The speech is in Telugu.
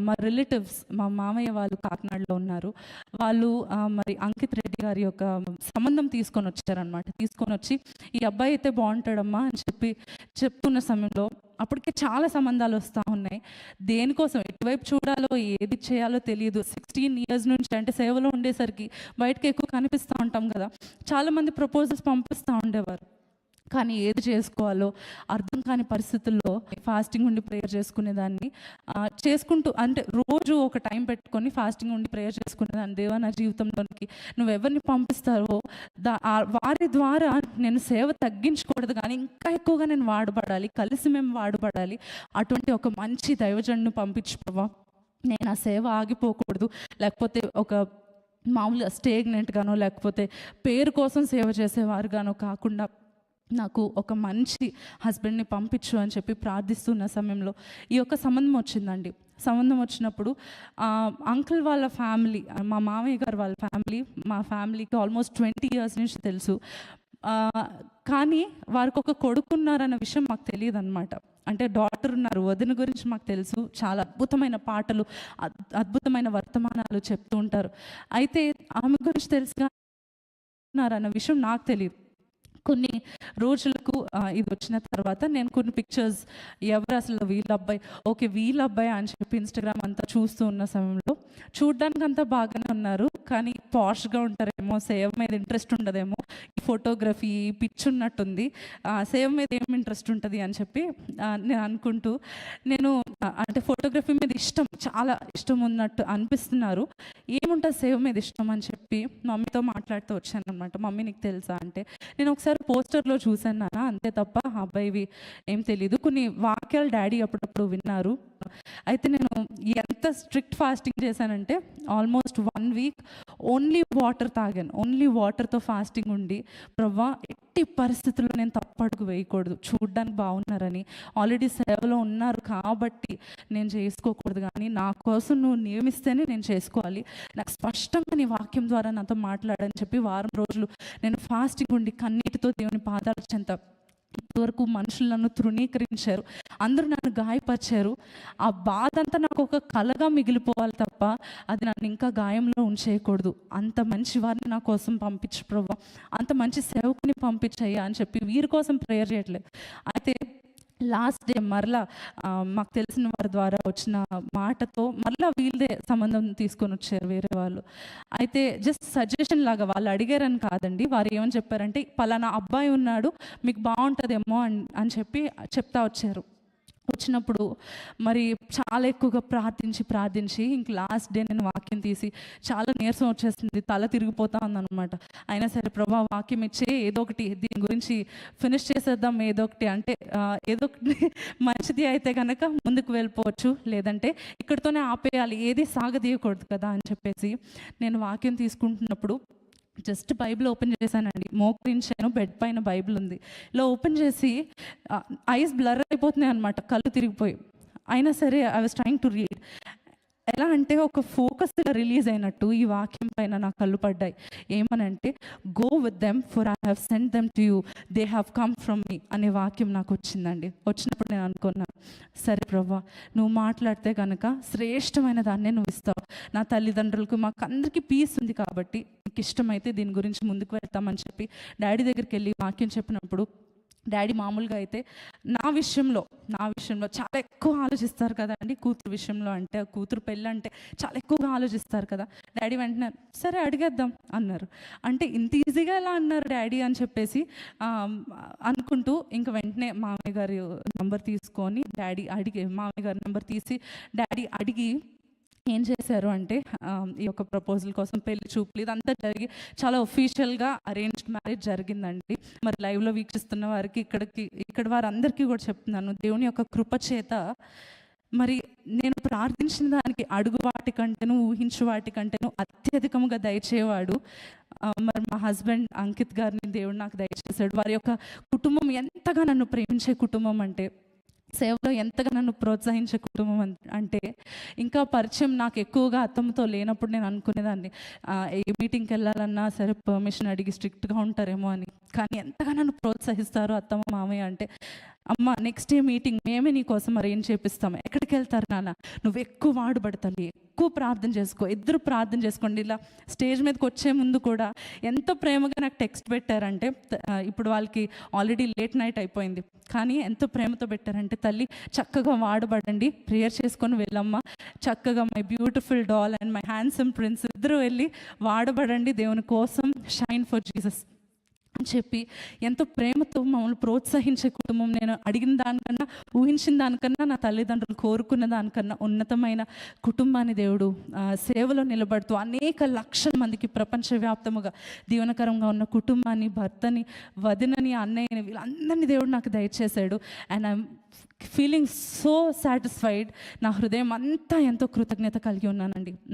మా రిలేటివ్స్, మా మామయ్య వాళ్ళు కాకినాడలో ఉన్నారు. వాళ్ళు మరి అంకిత్ రెడ్డి గారి యొక్క సంబంధం తీసుకొని వచ్చారనమాట. తీసుకొని వచ్చి ఈ అబ్బాయి అయితే బాగుంటాడమ్మా అని చెప్తున్న సమయంలో అప్పటికే చాలా సంబంధాలు వస్తూ ఉన్నాయి. దేనికోసం ఎటువైపు చూడాలో ఏది చేయాలో తెలియదు. 16 ఇయర్స్ నుంచి అంటే సేవలో ఉండేసరికి బయటకు ఎక్కువ కనిపిస్తూ ఉంటాం కదా, చాలామంది ప్రపోజల్స్ పంపిస్తూ ఉండేవారు. కానీ ఏది చేసుకోవాలో అర్థం కాని పరిస్థితుల్లో ఫాస్టింగ్ ఉండి ప్రేయర్ చేసుకునేదాన్ని. చేసుకుంటూ అంటే రోజు ఒక టైం పెట్టుకొని ఫాస్టింగ్ ఉండి ప్రేయర్ చేసుకునేదాన్ని. దేవా, నా జీవితంలోనికి నువ్వు ఎవరిని పంపిస్తావో వారి ద్వారా నేను సేవ తగ్గించకూడదు, కానీ ఇంకా ఎక్కువగా నేను వాడబడాలి, కలిసి మేము వాడబడాలి. అటువంటి ఒక మంచి దైవజనుని పంపించు ప్రభా. నేను ఆ సేవ ఆగిపోకూడదు, లేకపోతే ఒక మామూలుగా స్టేగ్నెంట్గానో లేకపోతే పేరు కోసం సేవ చేసేవారుగానో కాకుండా నాకు ఒక మంచి హస్బెండ్ని పంపించు అని చెప్పి ప్రార్థిస్తున్న సమయంలో ఈ యొక్క సంబంధం వచ్చిందండి. సంబంధం వచ్చినప్పుడు అంకుల్ వాళ్ళ ఫ్యామిలీ, మా మామయ్య గారు వాళ్ళ ఫ్యామిలీ, మా ఫ్యామిలీకి ఆల్మోస్ట్ 20 ఇయర్స్ నుంచి తెలుసు. కానీ వారికి ఒక కొడుకున్నారన్న విషయం మాకు తెలియదు అనమాట. అంటే డాటర్ ఉన్నారు, వదిన గురించి మాకు తెలుసు. చాలా అద్భుతమైన పాటలు, అద్భుతమైన వర్తమానాలు చెప్తూ ఉంటారు. అయితే ఆమె గురించి తెలుసుకున్నారన్న విషయం నాకు తెలియదు. కొన్ని రోజులకు ఇది వచ్చిన తర్వాత నేను కొన్ని పిక్చర్స్, ఎవరు అసలు వీళ్ళ అబ్బాయి, ఓకే వీళ్ళ అబ్బాయి అని చెప్పి ఇన్స్టాగ్రామ్ అంతా చూస్తూ ఉన్న సమయంలో చూడ్డానికి అంతా బాగానే ఉన్నారు, కానీ పాష్గా ఉంటారేమో, సేవ మీద ఇంట్రెస్ట్ ఉండదేమో, ఈ ఫోటోగ్రఫీ పిచ్ ఉన్నట్టుంది, సేవ మీద ఏం ఇంట్రెస్ట్ ఉంటుంది అని చెప్పి నేను అనుకుంటూ, నేను అంటే ఫోటోగ్రఫీ మీద ఇష్టం, చాలా ఇష్టం ఉన్నట్టు అనిపిస్తున్నారు, ఏముంటుంది సేవ మీద ఇష్టం అని చెప్పి మమ్మీతో మాట్లాడుతూ వచ్చాను అనమాట. మమ్మీ నీకు తెలుసా అంటే, నేను ఒకసారి పోస్టర్లో చూశాను నాన్న, అంతే తప్ప అబ్బాయివి ఏం తెలీదు. కొన్ని వాక్యాలు డాడీ అప్పుడప్పుడు విన్నారు. అయితే నేను ఎంత స్ట్రిక్ట్ ఫాస్టింగ్ చేశానంటే ఆల్మోస్ట్ 1 వీక్ ఓన్లీ వాటర్ తాగాను. ఓన్లీ వాటర్తో ఫాస్టింగ్ ఉండి, ప్రవ్వా ఎట్టి పరిస్థితుల్లో నేను తప్పడుగు వేయకూడదు, చూడ్డానికి బాగున్నారని, ఆల్రెడీ సేవలో ఉన్నారు కాబట్టి నేను చేసుకోకూడదు, కానీ నా కోసం నువ్వు నియమిస్తేనే నేను చేసుకోవాలి, నాకు స్పష్టంగా నీ వాక్యం ద్వారా నాతో మాట్లాడని చెప్పి వారం రోజులు నేను ఫాస్టింగ్ ఉండి కన్నీటితో దేవుని పాదాల చెంత ఇంతవరకు మనుషులు నన్ను తృణీకరించారు, అందరూ నన్ను గాయపరిచారు. ఆ బాధ అంతా నాకు ఒక కలగా మిగిలిపోవాలి తప్ప అది నన్ను ఇంకా గాయంలో ఉంచేయకూడదు. అంత మంచి వారిని నా కోసం పంపించు ప్రభా, అంత మంచి సేవకుని పంపించయ్యా అని చెప్పి వీరి కోసం ప్రేయర్ చేయట్లేదు. అయితే లాస్ట్ డే మరలా మాకు తెలిసిన వారి ద్వారా వచ్చిన మాటతో మరలా వీళ్ళదే సంబంధం తీసుకొని వచ్చారు వేరే వాళ్ళు. అయితే జస్ట్ సజెషన్ లాగా వాళ్ళు అడిగారని కాదండి, వారు ఏమని చెప్పారంటే పలానా అబ్బాయి ఉన్నాడు మీకు బాగుంటుందేమో అని చెప్పి చెప్తా వచ్చారు. వచ్చినప్పుడు మరి చాలా ఎక్కువగా ప్రార్థించి ఇంక లాస్ట్ డే నేను వాక్యం తీసి చాలా నీరసం వచ్చేస్తుంది, తల తిరిగిపోతా ఉందన్నమాట. అయినా సరే ప్రభా వాక్యం ఇచ్చే, ఏదో ఒకటి దీని గురించి ఫినిష్ చేసేద్దాం, ఏదో ఒకటి అంటే ఏదో ఒకటి మంచిది అయితే కనుక ముందుకు వెళ్ళిపోవచ్చు, లేదంటే ఇక్కడితోనే ఆపేయాలి, ఏది సాగదీయకూడదు కదా అని చెప్పేసి నేను వాక్యం తీసుకుంటున్నప్పుడు జస్ట్ బైబిల్ ఓపెన్ చేశానండి, మోకరించాను, బెడ్ పైన బైబిల్ ఉంది, ఇలా ఓపెన్ చేసి ఐస్ బ్లర్ అయిపోతున్నాయి అనమాట, కళ్ళు తిరిగిపోయి. అయినా సరే I was trying to read. ఎలా అంటే ఒక ఫోకస్ రిలీజ్ అయినట్టు ఈ వాక్యం పైన నా కళ్ళు పడ్డాయి. ఏమనంటే go with them for I have sent them to you, they have come from మీ అనే వాక్యం నాకు వచ్చిందండి. వచ్చినప్పుడు నేను అనుకున్నాను, సరే ప్రభా నువ్వు మాట్లాడితే కనుక శ్రేష్టమైన దాన్నే నువ్వు ఇస్తావు, నా తల్లిదండ్రులకు మాకు అందరికీ పీస్ ఉంది కాబట్టి నీకు ఇష్టమైతే దీని గురించి ముందుకు వెళ్తామని చెప్పి డాడీ దగ్గరికి వెళ్ళి వాక్యం చెప్పినప్పుడు డాడీ మామూలుగా అయితే నా విషయంలో చాలా ఎక్కువ ఆలోచిస్తారు కదండి, కూతురు విషయంలో అంటే, కూతురు పెళ్ళి అంటే చాలా ఎక్కువగా ఆలోచిస్తారు కదా. డాడీ వెంటనే సరే అడిగేద్దాం అన్నారు. అంటే ఇంత ఈజీగా ఎలా అన్నారు డాడీ అని చెప్పేసి అనుకుంటూ ఇంక వెంటనే మామయ్య గారి నెంబర్ తీసుకొని మామయ్య గారి నెంబర్ తీసి డాడీ అడిగి ఏం చేశారు అంటే ఈ యొక్క ప్రపోజల్ కోసం పెళ్లి చూపులు ఇదంతా జరిగి చాలా ఒఫీషియల్గా అరేంజ్డ్ మ్యారేజ్ జరిగిందండి. మరి లైవ్లో వీక్షిస్తున్న వారికి ఇక్కడ వారందరికీ కూడా చెప్తున్నాను, దేవుని యొక్క కృప చేత మరి నేను ప్రార్థించిన దానికి అడుగు వాటి కంటేను ఊహించు వాటి కంటేను అత్యధికంగా దయచేవాడు మరి మా హస్బెండ్ అంకిత్ గారిని దేవుడు నాకు దయచేశాడు. వారి యొక్క కుటుంబం ఎంతగా నన్ను ప్రేమించే కుటుంబం అంటే, సేవలో ఎంతగా నన్ను ప్రోత్సహించే కుటుంబం అంటే, ఇంకా పరిచయం నాకు ఎక్కువగా అత్తమ్మతో లేనప్పుడు నేను అనుకునేదాన్ని ఏ మీటింగ్కి వెళ్ళాలన్నా సరే పర్మిషన్ అడిగి స్ట్రిక్ట్గా ఉంటారేమో అని, కానీ ఎంతగా నన్ను ప్రోత్సహిస్తారు అత్తమ్మ మామయ్య అంటే అమ్మ నెక్స్ట్ డే మీటింగ్ మేమే నీ కోసం అరేంజ్ చేపిస్తాము. ఎక్కడికి వెళ్తారు నాన్న, నువ్వు ఎక్కువ వాడబడు తల్లి, ఎక్కువ ప్రార్థన చేసుకో, ఇద్దరు ప్రార్థన చేసుకోండి. ఇలా స్టేజ్ మీదకి వచ్చే ముందు కూడా ఎంతో ప్రేమగా నాకు టెక్స్ట్ పెట్టారంటే, ఇప్పుడు వాళ్ళకి ఆల్రెడీ లేట్ నైట్ అయిపోయింది, కానీ ఎంతో ప్రేమతో పెట్టారంటే, తల్లి చక్కగా వాడబడండి, ప్రేయర్ చేసుకొని వెళ్ళమ్మా, చక్కగా my beautiful doll and my handsome prince ఇద్దరు వెళ్ళి వాడబడండి దేవుని కోసం, షైన్ ఫర్ జీసస్ అని చెప్పి ఎంతో ప్రేమతో మమ్మల్ని ప్రోత్సహించే కుటుంబం. నేను అడిగిన దానికన్నా, ఊహించిన దానికన్నా, నా తల్లిదండ్రులు కోరుకున్న దానికన్నా ఉన్నతమైన కుటుంబాన్ని దేవుడు సేవలో నిలబడుతూ అనేక లక్షల మందికి ప్రపంచవ్యాప్తముగా దీవెనకరంగా ఉన్న కుటుంబాన్ని, భర్తని, వదినని, అన్నయ్యని, వీళ్ళందరినీ దేవుడు నాకు దయచేశాడు. And I'm feeling so satisfied. నా హృదయం అంతా ఎంతో కృతజ్ఞత కలిగి ఉన్నానండి.